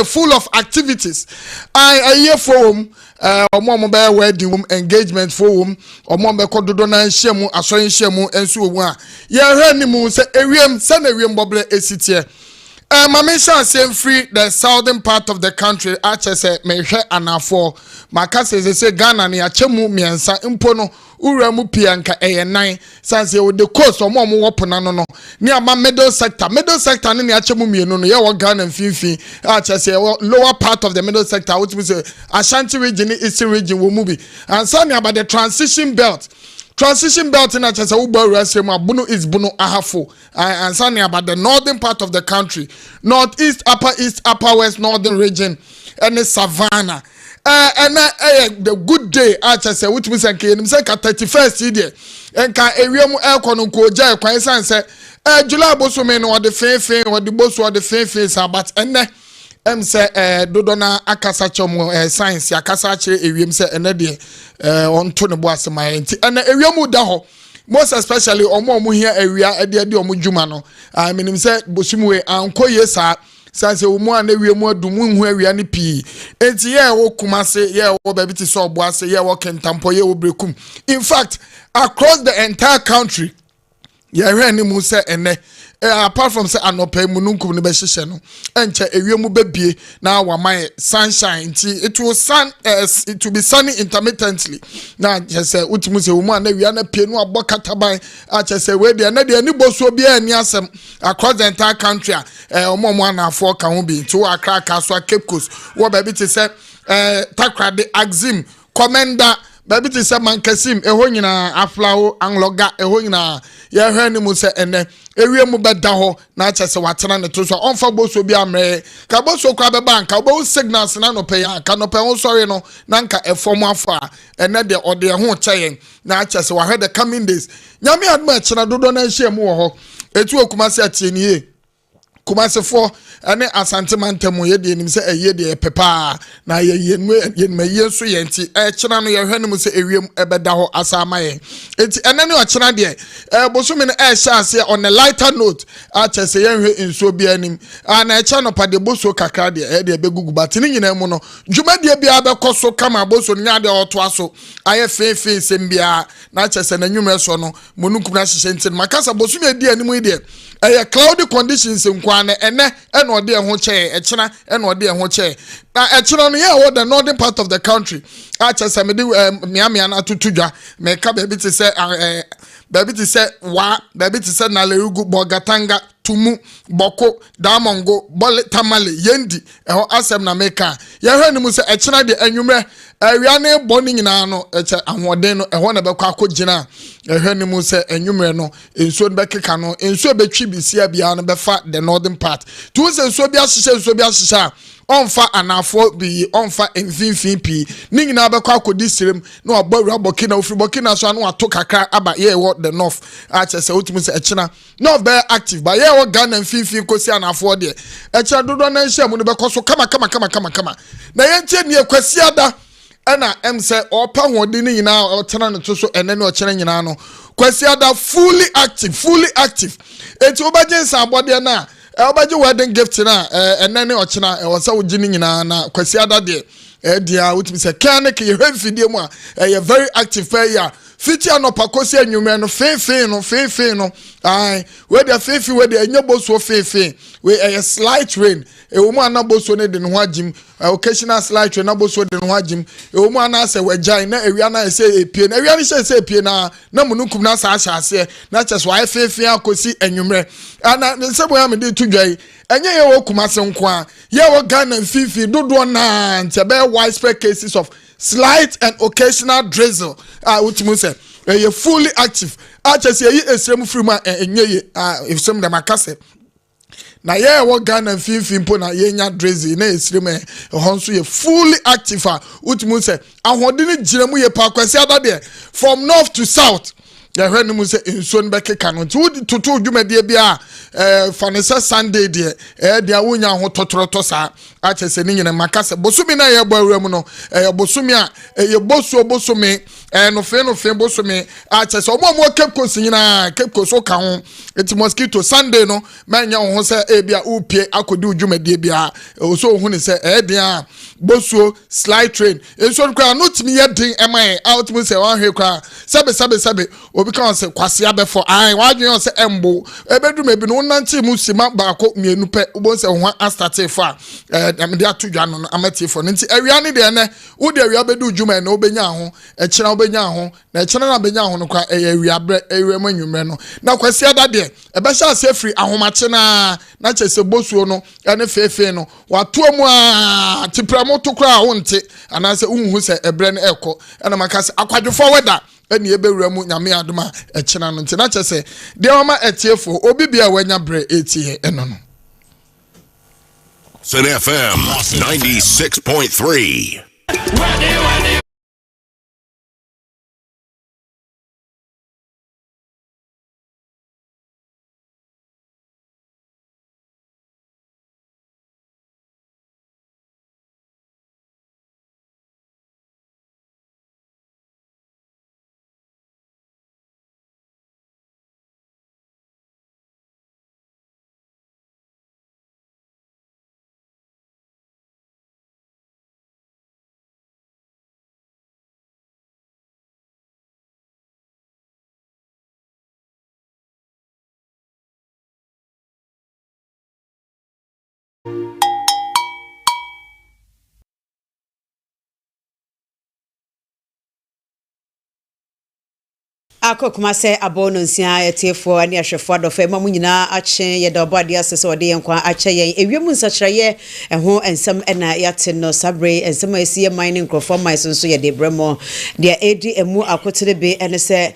full of activities. I hear from Omombe wedding engagement for Omombe kododo na nhyiamu aso nhyiamu enso owu a ye hwe ni mu se ewiem se na ewiem boble esitie Mama sha free the southern part of the country achese mehwe anafo makase say Ghana na achemu miensa mpo no ura mu pianka eyenan sanse wo the coast omo wopona no ni ama middle sector ne achemu mienu no ye wo Ghana mfinfin achese lower part of the middle sector which means Ashanti region eastern region wo mu bi and say about the transition belt na chese ubo rasem abunu is bunu ahafo and say about the northern part of the country, northeast, upper west, northern region and the savannah. The good day achese which means say 31st day and ka ewiem ekonu ko ja kwan san say July boso me no the fefe or the boso the fefe but enne say dodona akasa chom science akasa kire ewiem say enne de onto ne bo asema enti enne ewiem da ho most especially omo hia awia de omo djuma no I mean say bosumwe anko yesa sanse omo an ewiem adum hu awia ne pi enti ye wo kumase ye wo baby ti so obo ase ye wo kentampo ye wo brekum in fact across the entire country ye hwe ni mu say enne apart from say anopa mununkum ne be hyehye no enche ewiem bebie na wa my sunshine it will be sunny intermittently na just say utimu say umu na wia na pie no abokataban a just say we de na de ani boso bia ani asem across the entire country omo anafo ka ho bi to Accra Kaswa Cape Coast wo baby ti say Takrade Axim Commander baby ti say Mankasim eho nyina Aflao Angloga eho nyina ye hwe ni mu say ene ewiem beda ho na chese watena ne to so onfa boso bi amre ka boso kwa be bank ka bo signals na no pay ka no pay won sorry no na nka efom afa ene de ode ho cheyen na chese wa hwe the coming days nyame adma chena dodo na hyiam wo ho etu okumase atienie kumase fo ane asante mantemu ye de nim se eye de pepa na ye yenme so ye nti chena no ye hwe nim se ewiem ebeda ho asama ye enti ene ne o chena de bosumi no sha ase on a lighter note a chese ye hwe nso bi anim na cha no pade boso kakra de de begugu batini nyina mu no dwuma de bia be koso kama boso nya de oto aso aye fefe sembia na chese na nwumre so no monunkum na hyehye nti makasa bosumi edi anim de cloudy conditions nkwane ene ode ho che echena ode ho che na echena no ye wo the northern part of the country a chese me de miamia na tutudwa me ka baby ti say na lerugu bogatanga tumu boko damongo bole tamale yendi eho asem na meka ye hwe ni mu se echena de anwumre awia ne boni nyina no eche ahoden no eho na bekwa akogina ehwe ni mu se anwumre no enso be keka no enso betwi bisia bia no befa the northern part tu se enso bia hyehyɛ onfa anafo bi onfa enfinfin pi ni nyina bekwa akodi sirem na obawura bokina ofri bokina so anu ato kakra aba ye wo the north a chese otumi se echena no very active but ye wo Ghana enfinfin kosi anafo de echa dodo na nhia mu no bekoso kama na ye ntie ne kwasi ada ana say opa hodi ni nyina otena no to so ene ne ochena nyina no kwasi ada fully active eti obajensa abode na obaje wedding gift na enene ochena wonsa wogini nyina na kwasi ada de dia wutimi se kanik ye hwemfidie mu a very active player ya fiti anopa kosi anwumre no fefe no ai we de fefe we de enyaboso fefe we slight rain ewomu anaboso ne de no hagim occasional slight rain anaboso de no hagim ewomu anase wagyan na ewia na ese epie na ewia ni ese epie na mununkum na sa ahase na cheso ai fefe akosi anwumre ana nsebo ya me de tudwai enye ye wo kumase nko a ye wo Ghana fifi dodo na ntebe widespread cases of slight and occasional drizzle which means you're fully active just ye esrem frima enye ye if some dem akase na ye wo Ghana fifi mpo na ye nya drizzle na esrem honso ye fully active which means ahode ni giremu ye pa kwase ada de from north to south ya hwe nimu se enso no bekeka no nti wodi toto dwumadie bia fanisa Sunday de dia wonya ho totoroto sa a chese ni nyina makase bosumi na ye bo awura mu no bosumi a ye bosumi no fe bosumi a chese omo Cape Coast nyina Cape Coast o ka ho enti mosquito Sunday no manya ho se bia upie akodi dwumadie bia so hu ni se dia bosuo slide train enso kwa no timi ye din emai out mu se wan hwe kwa sabe obi kan se kwase abefo ai wadwen se embo ebedu mebi no nanti mu sima baako mienu pe obo se ho astarte fa am dia to dwa no amati fo nti awia ne de ne wo de awia bedu dwuma na obenya ho ekira obenya ho na ekira na benya ho no kwa awia bre awia manwumre no na kwase ada de ebe sha se free ahomache na chese bosuo no ene fefe no wato mu a tipramo to kra ho nti anase unhu se ebre ne eko ena makase akwadwofo weda eni ebewura mu nyame adoma ekina no nti na chese de oma etiefo obi bia wanya bre etie eno no Lawson FM 96.3. Akokuma se abono nsia etefo ani ahwefo adofa ma munyina ache ye dobade asese ode yenkwa ache ye ewiemu nsachraye eho ensem ena yate no sabre ensem asiye mining crofo mai so ye de bremo de edi emu akoterebe ene se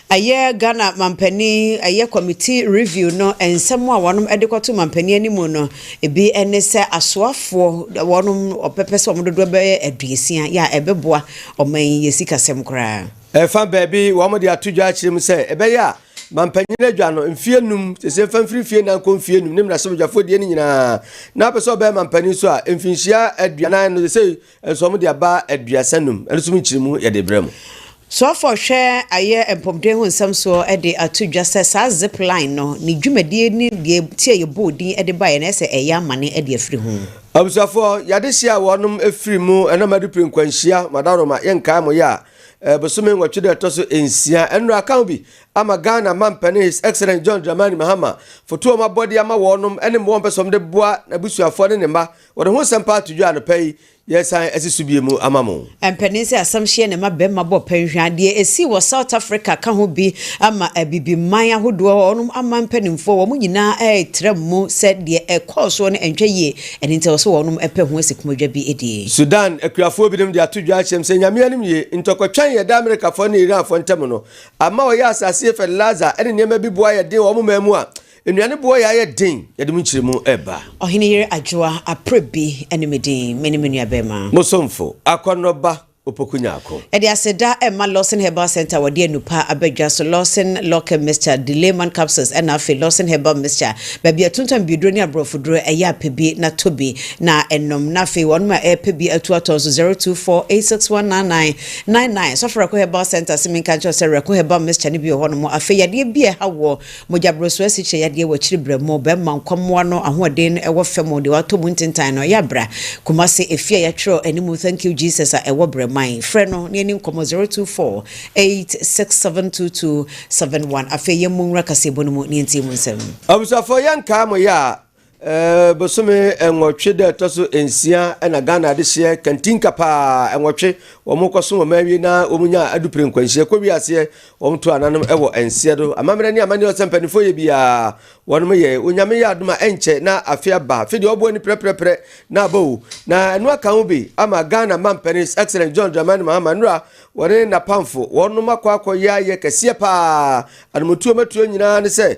aye Ghana mampani aye committee review no ensem a wonom edekwato mampani animu no ebi ene se asoafo wonom opepese omododo be aduesia ya ebeboa oman yesika sem kra Fan baby, one de atujwa achim say ebeya mampanyina adwa no mfie num se famfiri fie na nko mfie num nim na so dwafo de nyina na pese obe mampani so a mfinhia aduanan no say enso mo de aba aduasanum enso mo nchirimu ye de brem so for share aye empomde hu nsam so e de atujwa se sa zipline no ni dwumadie ni de tie ye bodi e de bae na se eya amane e de afiri hu abusafo yade hia wonum afiri mu enamadu prenkwanhia madaroma yenka mo ya Bosume watchide toso ensia enro account bi ama Ghana mampani His Excellent John Dramani Mahama foto ma body ama wonum ene mo pesom de boa na busuafo ne mba wode ho sempa atudwa no pai yesan esisubie mu amamo empenisi asamhye ne mabema bo panhwade esi wo South Africa ka ho bi ama abibi man ahodo onum ama mpanimfo wo nyina trem said de ekoso ne entwaye eni nte so wonum epe ho asikumadwa bi edi Sudan akuafo bi dem de atudwa achem se nyame anim ye ntokotwan ye da America fo ne Iran fo ntem no ama wo ya asase fe Laza ene nema bi boa ye de wo mamu a enuane boa ya ye den ye de munchirimu eba ohinire adwoa aprebi enemedin menimenu abema Mosomfo akonoba opokunyako edi aseda Emma Lawson Herbal Center wadi enupa abedwa so Lawson Lock Mr. Delayman capsules and afi Lawson Herbal Mr. baby atuntan bidro ni abrofodro eya pebi na tobi na enom na fi won ma pebi atu atonso 0248619999 so for Herbal Center siminka jo se Reko Herbal Mr. ni bi ho no mo afi yade bi e hawo mojabroso asiche yade wo chiribramo be mankomwa no ahoden ewo femo de wato muntintan no yabra kumase efia ya tro animu thank you Jesus a ewo brema freno ni nkomo 0248672271 afeye munra kasebonu mu ni ntimu nsem abusafo yanka mo ya bosume enwotwe de toso ensia na Ghana de hye kantinka pa enwotwe omukoso mawie na omunya adupre nkwanhye kwowi ase omto ananom ewo ensia do amamre ni amani osempanifo ye bia wonum ye onyame ya adoma enche na afia ba fidi obo ni preprepre na bo na enu aka ho bi ama Ghana Mampanis Excellent John Dramani Mahama nura wore na pamfo wonum akwa ya ye kase pa anomutuo matuo nyina ne se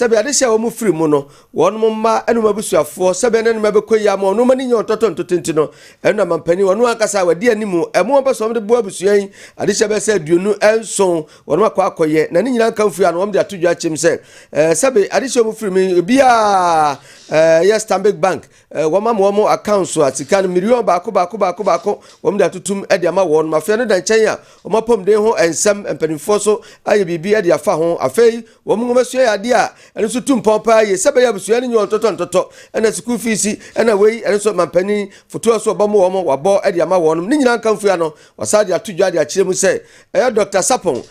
bia de hye omu firi mu no wonum ma enu mabusuafo sebe ne mabekɔ ya ma no mani nyo totontotinti no ɛna mampani wɔno akasa wadi animu ɛmo ba so de bo abusuan ade hyɛ bɛ sɛ aduonu ɛnson wɔno akɔyɛ na ne nyina kanfu ya no wɔm de atodwa kyem sɛ sebe ade hyɛ mu firi mi bia yes Stanbic Bank wɔma accounts so atika no million baako wɔm de atutum ɛde ama wɔn mafia no dan kyɛn a wɔmapom de ho ensɛm mpanimfo so ayɛ bibi ɛde afa ho afei wɔn ngomasua yɛ ade a ɛno so tum pɔpa yɛ sebe ya abusua ne nyo ntɔtɔ ɛna school fees ɛna wei ɛno so mampani foto so ɔbɔ wɔn wabɔ ɛde ama wɔn ne nyina kanfu ya no wɔsa de atodwa de akyerɛ mu sɛ Dr. Sapon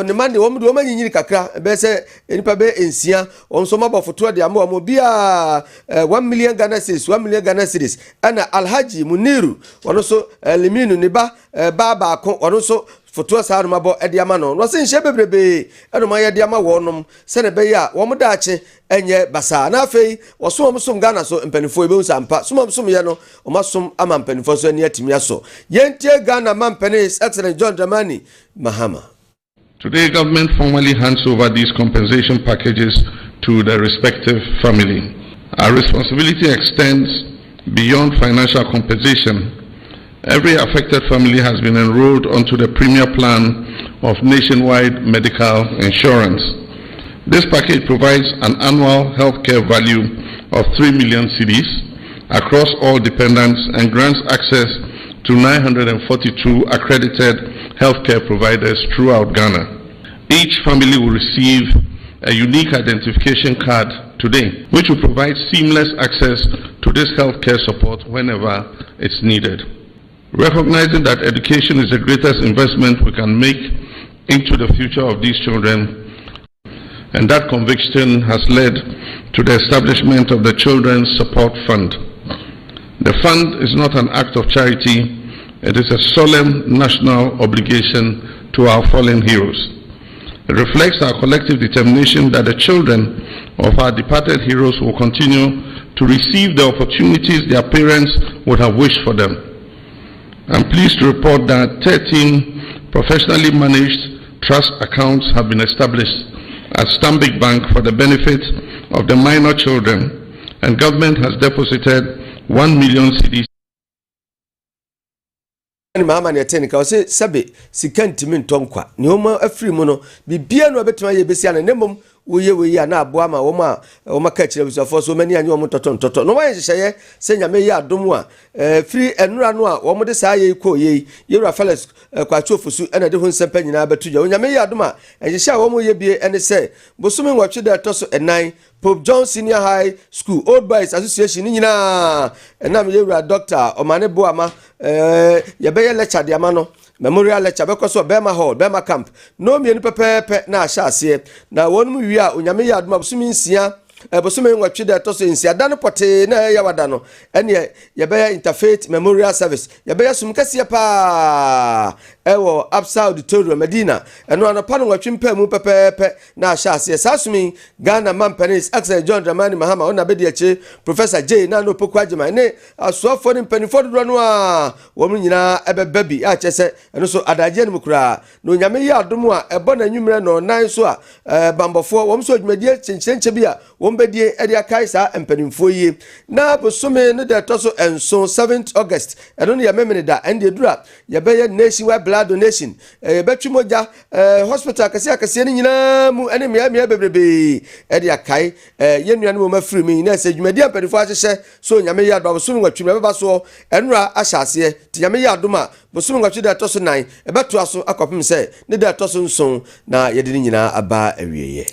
ne man de wɔn de wɔn anyinyiri kakra bɛ sɛ nipa bɛ ensia wɔn so mabɔ foto de ama wɔn bia 1 million Ghana cedis ɛna Alhaji Muniru wɔn so Liminu ne ba baako wɔn so foto saa no mabɔ ɛde ama no no se nhye bebrebe ɛno ma yɛ de ama wɔnom sɛ ne bɛyɛ a wɔn daakye ɛnyɛ basa na afei wɔsom som Ghana so mpanifo ebe nsampa som yɛ no ɔmasom ama mpanifo so ani atimi aso yɛntie Ghana His Excellency John Dramani Mahama. Today, government formally hands over these compensation packages to the respective family. Our responsibility extends beyond financial compensation. Every affected family has been enrolled onto the premier plan of nationwide medical insurance. This package provides an annual healthcare value of 3 million cedis across all dependents and grants access to 942 accredited healthcare providers throughout Ghana. Each family will receive a unique identification card today, which will provide seamless access to this healthcare support whenever it's needed. Recognizing that education is the greatest investment we can make into the future of these children, and that conviction has led to the establishment of the Children's Support Fund. The fund is not an act of charity, it is a solemn national obligation to our fallen heroes. It reflects our collective determination that the children of our departed heroes will continue to receive the opportunities their parents would have wished for them. I'm pleased to report that 13 professionally managed trust accounts have been established at Stanbic Bank for the benefit of the minor children, and government has deposited 1 million cedis. Mama ne tenika o se sabe sika ntimi ntonkwa ne oma afiri mu no bibia no betuma ye besia ne nemom woye ana aboa ma wo ma ka kire busuafo so mani anye wo totontoto no waye hyehye se nyame ye adom a free enura no a wo de saa ye ko ye yewura fellas kwacho fusu ena de ho nsempa nyina betuja nyame ye adom a hyehye a wo ye bie ene se bosumi nwatwe da to so enan Pope John Senior High School Old Boys Association nyina enam yewura doctor omane boama yebeye lecture de ama no memorial lecture bekoso Bema Hall Bema Camp no mienu pepepe na ahya ase na wonum wi a onyame ya adoma bosumi nsia bosumi nwatwe da to so nsia da no pote na ya wada no ene yebeye interfaith memorial service yebeye sum kase pa ewo Absa Auditorium Medina eno anapa no nwatwe mpa mu pepepe na ahya ase sasumi Ghana His Excellency John Dramani Mahama ona bedi ache Professor J na no poku agema ne asoafo ni mpanifo dodo no a wo nyina ebeba bi a chese eno so adaje ne mukura no nyame yi adom a ebo na nwumre no nan so a bambofo wo so adwumadie chenche bi a wo mbedie ede akai sa mpanimfo yi na bosome ne de to so enso 7th August eno ne yamemene da ende dura yebeye nationwide blood donation betwimoja hospital akase ne nyina mu ene mia bebrebe ede akai yenua ne mo mafiri mi na se dwumadi mpanimfo ahyehye so nyame yi adom bosome nwatwime beba so enura ahyase ti nyame yi adom a bosome nwatwe da to so 9 ebeto aso akopem se ne da to so nson na yede ne nyina aba awieye.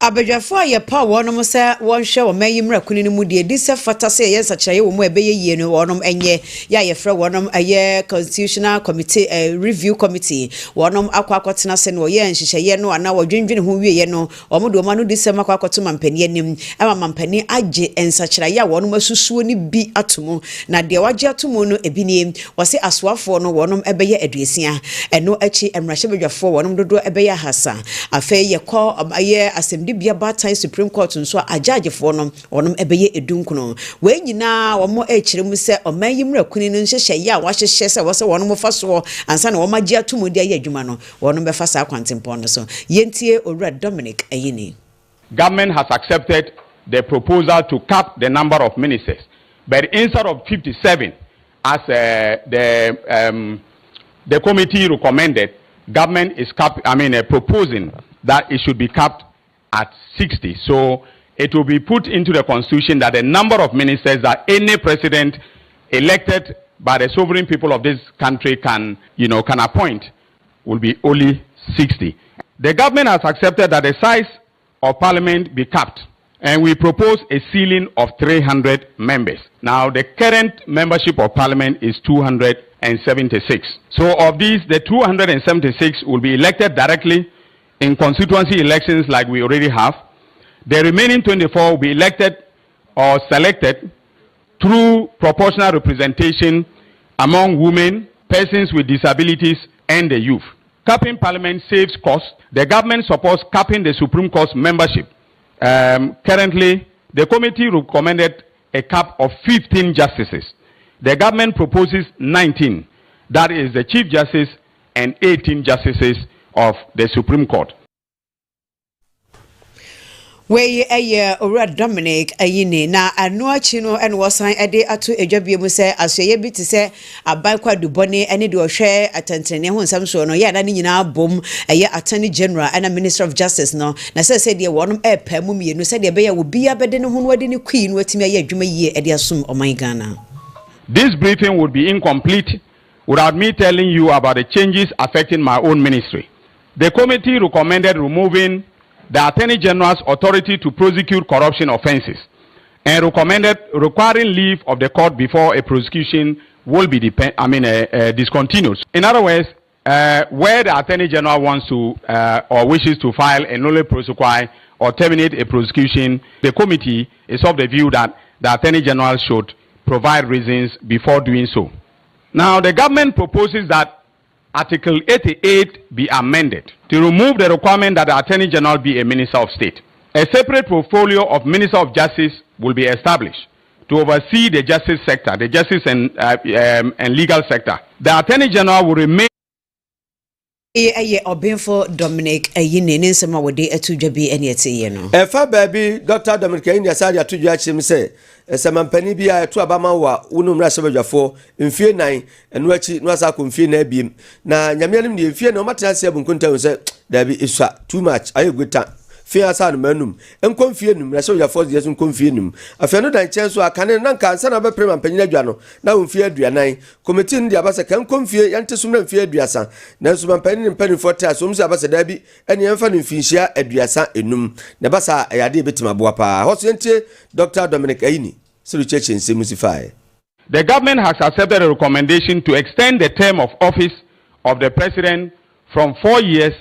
Abadwafo a yepa wonom se wonhwe wo mayimra kuni no mu de dise fata se ye sakyereye wo mu ebeye yie no wonom enye ya yefra wonom aye constitutional committee review committee wonom akwakotena se no ye nhyehyeye no ana wodwendwene ho wieye no omo de no dise makwakoto mampani anim ama mampani age ensakyereye wonom asusuo ni bi atomo na de wage atomo no ebini wose asoafo no wonom ebeye aduesia eno achi emrahye badwafo wonom dodo ebeye hasa afa ye ko aye asem bia batan Supreme Court nso ajagefo no onom ebeye edunkuno we nyina womo ekiremu se omayimra kuni no nhyehyeye a wahyehye se wose wonom faso ansa na womagye atomu de ayadwuma no wonom befasa akwantempo no so yentie Owura Dominic Ayini. Government has accepted the proposal to cap the number of ministers. But instead of 57, as the committee recommended, government is proposing that it should be capped at 60. So it will be put into the constitution that the number of ministers that any president elected by the sovereign people of this country can appoint will be only 60. The government has accepted that the size of parliament be capped, and we propose a ceiling of 300 members. Now, the current membership of parliament is 276. So of these, the 276 will be elected directly in constituency elections like we already have. The remaining 24 will be elected or selected through proportional representation among women, persons with disabilities, and the youth. Capping parliament saves costs. The government supports capping the Supreme Court's membership. Currently, the committee recommended a cap of 15 justices. The government proposes 19. That is the Chief Justice and 18 justices of the Supreme Court. Wei ora Dominic ayini na anu achi no en wosan ede ato edwabie mu se asoye bi ti se aban kwadu bone ene de ohwe atentene ho nsam so no ya na ni nyina bom attorney general and minister of justice no na se de wonum epa mu mienu se de be ya obi abede ne ho no ade ne queen watimi aye adwuma yie ede asom oman Ghana. This briefing would be incomplete without me telling you about the changes affecting my own ministry. The committee recommended removing the Attorney General's authority to prosecute corruption offenses and recommended requiring leave of the court before a prosecution will be discontinued. In other words, where the Attorney General wants to or wishes to file a nolle prosequi or terminate a prosecution, the committee is of the view that the Attorney General should provide reasons before doing so. Now, the government proposes that Article 88 be amended to remove the requirement that the Attorney General be a Minister of State. A separate portfolio of Minister of Justice will be established to oversee the justice sector, the justice and legal sector. The Attorney General will remain Obinfo Dominic ayini ne nsema wode atudwabi ene etiye no. Efa baby Dr. Dominic ayini asadi atudwa chim se esemampani bia etu abama wa unumra sebadwafo mfie nan enu achi no asa ko mfie na abiem na nyamianim de mfie na omatra se abunkunta se dabi iswa too much ayegweta fie asa no manum enkomfie num na sebadwafo de yesu enkomfie num afia no dan chenso akane na nka ansa na be prema mpanyina adwa no na mfie aduanan committee ndi abasa kan komfie yante sumna mfie aduasa na nsuma mpanyina mpanifo ta so msi abasa dabi ene yemfa no mfinhia aduasa enum na basa yade betima boa pa hoso ntie Dr. Dominic Ayini The government has accepted a recommendation to extend the term of office of the president from 4 years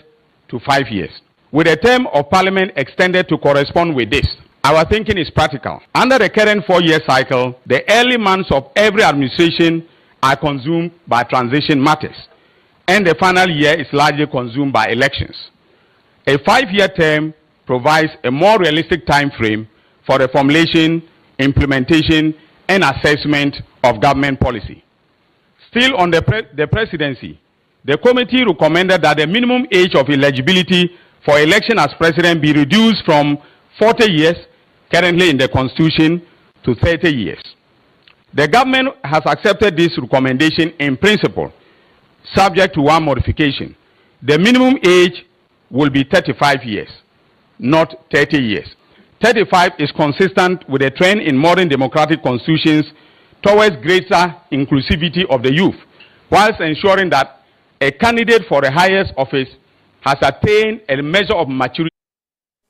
to 5 years, with the term of parliament extended to correspond with this. Our thinking is practical. Under the current 4-year cycle, the early months of every administration are consumed by transition matters, and the final year is largely consumed by elections. A 5-year term provides a more realistic time frame for the formulation, implementation, and assessment of government policy. Still on the presidency, the committee recommended that the minimum age of eligibility for election as president be reduced from 40 years, currently in the constitution, to 30 years. The government has accepted this recommendation in principle, subject to one modification. The minimum age will be 35 years, not 30 years. 35 is consistent with a trend in modern democratic constitutions towards greater inclusivity of the youth, whilst ensuring that a candidate for the highest office has attained a measure of maturity.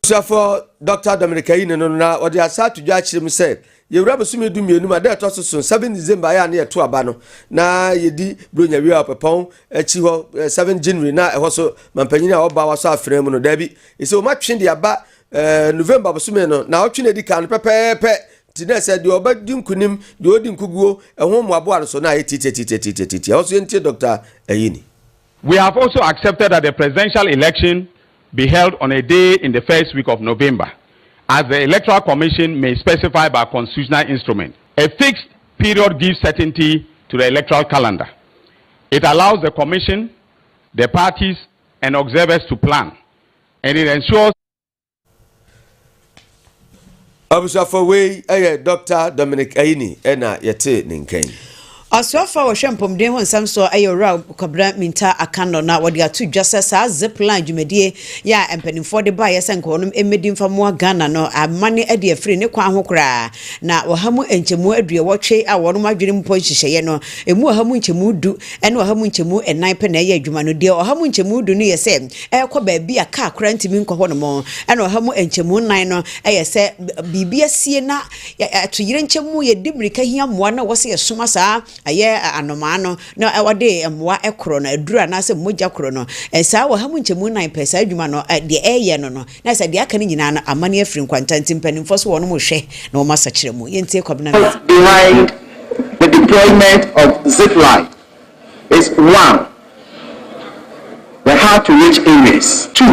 So for Dr. Dominic Ayini no na odi asa to dwa chim say yewura besumi du mienu ma dat so 7 December ya na yeto aba no na yedi bronya wi opepon achi ho 7 January na eho so mampanyina oba waso afrem no da bi ese o matwe de aba November besumi no na otwe edi kan pepepe tina said the obadin kunim the odin kuguo eho mo abo so na titi also enti Dr. Ayini. We have also accepted that the presidential election be held on a day in the first week of November, as the Electoral Commission may specify by constitutional instrument. A fixed period gives certainty to the electoral calendar. It allows the Commission, the parties, and observers to plan, and it ensures Abusuafo wei Dr. Dominic Aini ena yete ninken. Aswafa wo hwempomden ho nsam so ayora Kwame Minta akano na wode atu dwase sa Zipline dwumadie ya empanimfo de ba yesen ko nom emedi mfamo Ghana no amane ade afiri ne kwa ho kra na wahamu enchemu adue wotwe a wonom adwene mpo nhihye no emu wahamu enchemu du ene wahamu enchemu enan pe na ye adwuma no de wahamu enchemu du no yese ekọ ba bia ka kra ntimi nkọ ho no mo ene wahamu enchemu nan no yese bibia sie na atoyire enchemu ye dibrika hia moa na wose yesoma saa aye anomano no ewode emwa ekro na adura na se moja kro no saa wahamu enchemu nan pe saa adwuma no de eye no na sa de aka ni nyina no amane afiri nkwantanti mpanimfo so wono mo hwe na wo masakire mu yentie Kwame. Behind the deployment of Zipline is 1, the hard-to-reach areas. 2,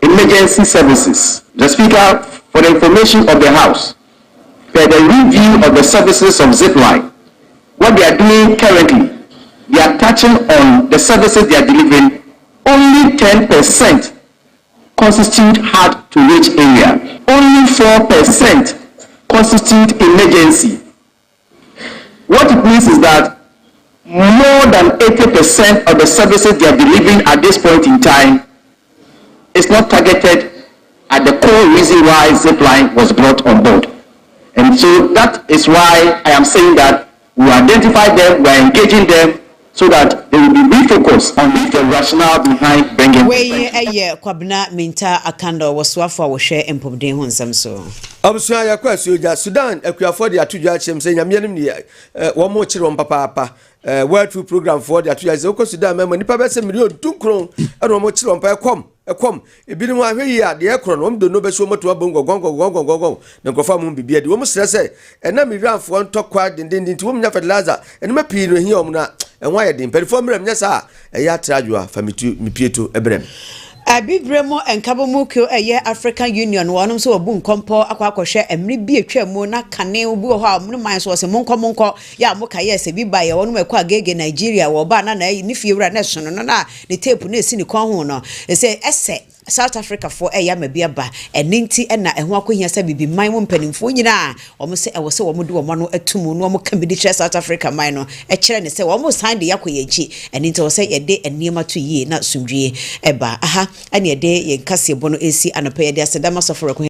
emergency services. The Speaker, for the information of the House, per the review of the services of Zipline, what they are doing currently, they are touching on the services they are delivering. Only 10% constitute hard-to-reach area. Only 4% constitute emergency. What it means is that more than 80% of the services they are delivering at this point in time is not targeted at the core reason why Zipline was brought on board. And so that is why I am saying that we identify them, we are engaging them, so that they will be refocused on the rationale behind bringing. Wey Kwame Minta akando waswafa wo hwe empomden ho nsam so. Abusua ya kwa Sudan akuafo de atudwa chem se nyame nim ne wo mo kire won papa World Food Program for de atudwa se ko Sudan memo nipa be se million dunkron e no mo kire won pa ekom ebinim ahwe yi ade ekro no mdo no be so moto abongo gongo na kofa mu bibia de wo mo sere se na miranfo ntokwa dindindin ti wo mnya fertilizer ene ma pii no hia om na enwa ye din perform mnya sa eya tradua famitu mipieto ebrem Abibremo enkabomu kyo African Union wonom so obu nkompo akwakohwe emri bi atwamu na kane obu ho a mun man so se monko ya moka yes bi ba ye wonom akwa agege Nigeria wo ba na ni fiewura na sono no na ne tape na esi ni kon ho no ese South Africa for mabia ba eninti na eho akohia sa bibi man mo mpanimfo nyina omo se ewo se womo de womo no atumu no omo kamidi che South Africa man no kire ne se womo sande yakoye echi eninti wo se yede eniema to yi na sumdwie eba aha ane yede ye kase bono esi anopa yede asedama soforo